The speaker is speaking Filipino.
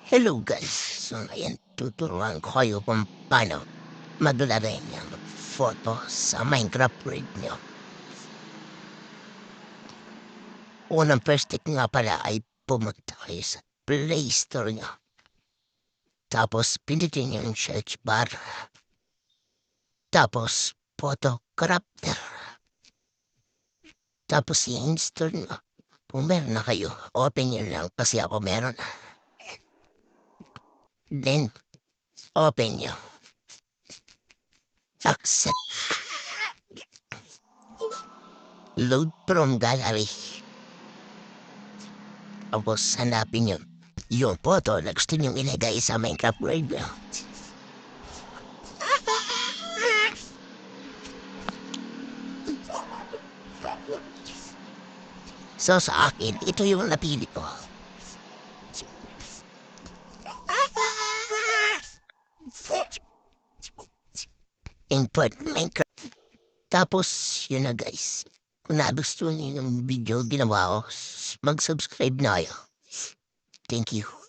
Hello guys! So ngayon, tuturuan ko kayo kung paano maglagay ng photo sa Minecraft world nyo. Unang first step nga pala ay pumunta kayo sa Play Store nyo. Tapos pindutin yung search bar. Tapos photo crafter. Tapos i-install nyo. Kung meron na kayo, open nyo lang kasi ako meron. Then, open nyo. Accept. Load from gallery. Tapos hanapin nyo yung photo na gusto nyong ilagay sa Minecraft world nyo. So sa akin, ito yung napili ko. Import Minecraft. Tapos, yun na guys. Kung nagustuhan nyo yung video ginawa ko, mag-subscribe na kayo. Thank you.